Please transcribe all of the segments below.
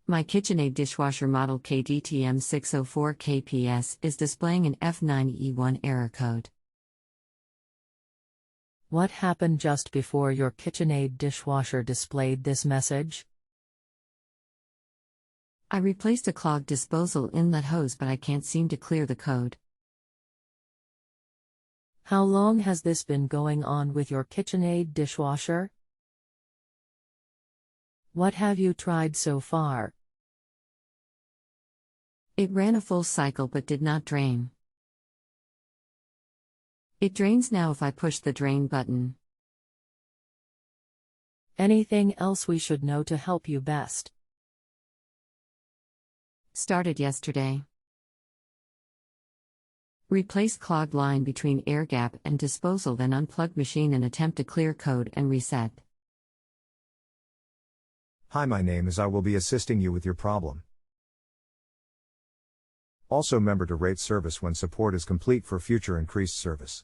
My Kitchenaid dishwasher model KDTM604KPS is displaying an F9E1 error code. What happened just before your Kitchenaid dishwasher displayed this message? I replaced a clogged disposal inlet hose, but I can't seem to clear the code. How long has this been going on with your Kitchenaid dishwasher? What have you tried so far? It ran a full cycle but did not drain. It drains now if I push the drain button. Anything else we should know to help you best? Started yesterday. Replace clogged line between airgap and disposal, then unplug machine and attempt to clear code and reset. Hi, my name is. I will be assisting you with your problem. Also remember to rate service when support is complete for future increased service.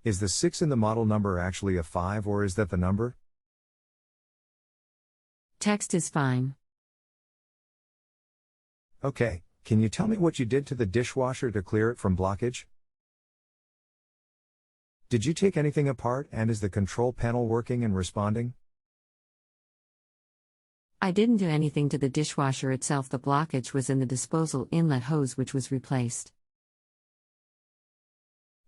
Is the 6 in the model number actually a 5, or is that the number? Text is fine. Okay, can you tell me what you did to the dishwasher to clear it from blockage? Did you take anything apart, and is the control panel working and responding? I didn't do anything to the dishwasher itself. The blockage was in the disposal inlet hose, which was replaced.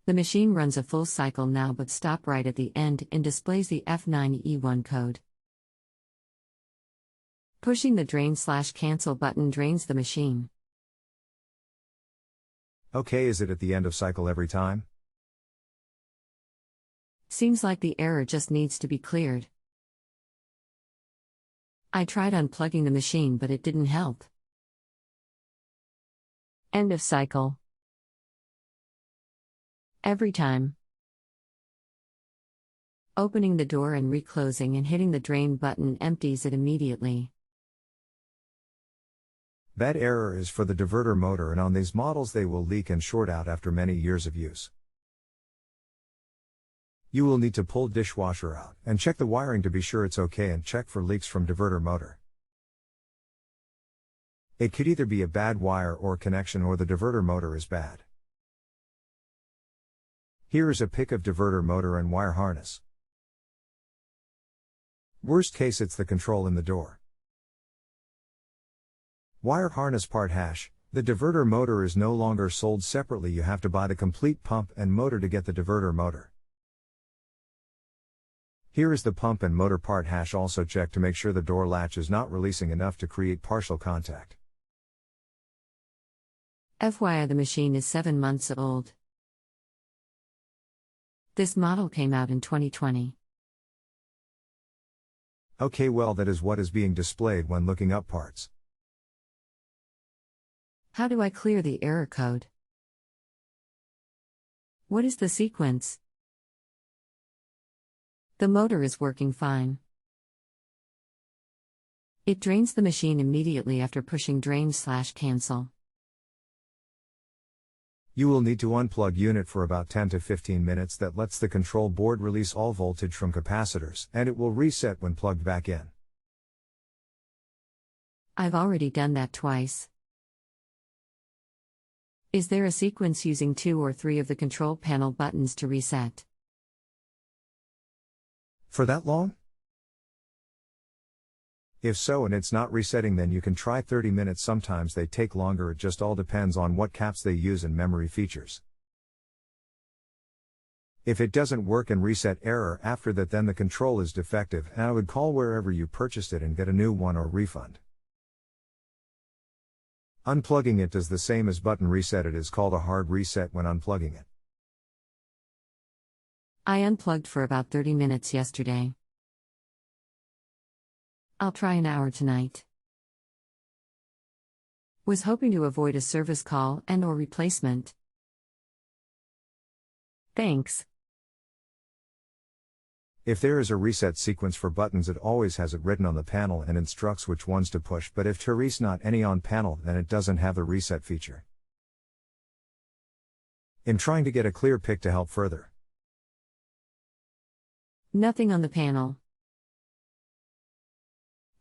The machine runs a full cycle now but stopped right at the end and displays the F9E1 code. Pushing the drain/cancel button drains the machine. Okay, is it at the end of cycle every time? Seems like the error just needs to be cleared. I tried unplugging the machine, but it didn't help. End of cycle. Every time. Opening the door and reclosing and hitting the drain button empties it immediately. That error is for the diverter motor, and on these models they will leak and short out after many years of use. You will need to pull dishwasher out and check the wiring to be sure it's okay, and check for leaks from diverter motor. It could either be a bad wire or connection, or the diverter motor is bad. Here is a pic of diverter motor and wire harness. Worst case, it's the control in the door. Wire harness part hash. The diverter motor is no longer sold separately. You have to buy the complete pump and motor to get the diverter motor. Here is the pump and motor part hash. Also check to make sure the door latch is not releasing enough to create partial contact. FYI, the machine is 7 months old. This model came out in 2020. Okay, well, that is what is being displayed when looking up parts. How do I clear the error code? What is the sequence? The motor is working fine. It drains the machine immediately after pushing drain/cancel. You will need to unplug unit for about 10 to 15 minutes. That lets the control board release all voltage from capacitors, and it will reset when plugged back in. I've already done that twice. Is there a sequence using 2 or 3 of the control panel buttons to reset? For that long? If so and it's not resetting, then you can try 30 minutes. Sometimes they take longer. It just all depends on what caps they use and memory features. If it doesn't work and reset error after that, then the control is defective, and I would call wherever you purchased it and get a new one or refund. Unplugging it does the same as button reset. It is called a hard reset when unplugging it. I unplugged for about 30 minutes yesterday. I'll try an hour tonight. Was hoping to avoid a service call and/or replacement. Thanks. If there is a reset sequence for buttons, it always has it written on the panel and instructs which ones to push, but if there is not any on panel, then it doesn't have the reset feature. I'm trying to get a clear pic to help further. Nothing on the panel.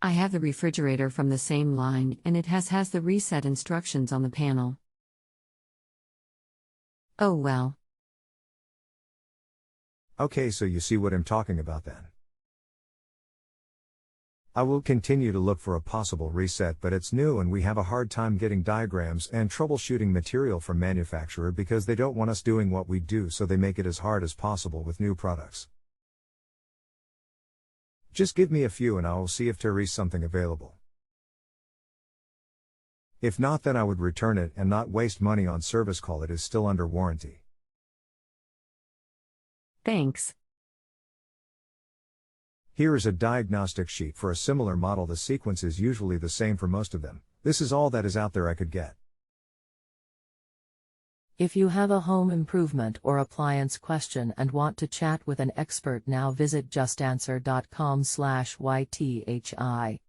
I have the refrigerator from the same line and it has the reset instructions on the panel. Oh well. Okay, so you see what I'm talking about then. I will continue to look for a possible reset, but it's new and we have a hard time getting diagrams and troubleshooting material from manufacturer because they don't want us doing what we do, so they make it as hard as possible with new products. Just give me a few and I will see if there is something available. If not, then I would return it and not waste money on service call. It is still under warranty. Thanks. Here is a diagnostic sheet for a similar model. The sequence is usually the same for most of them. This is all that is out there I could get. If you have a home improvement or appliance question and want to chat with an expert now, visit justanswer.com/YTHI.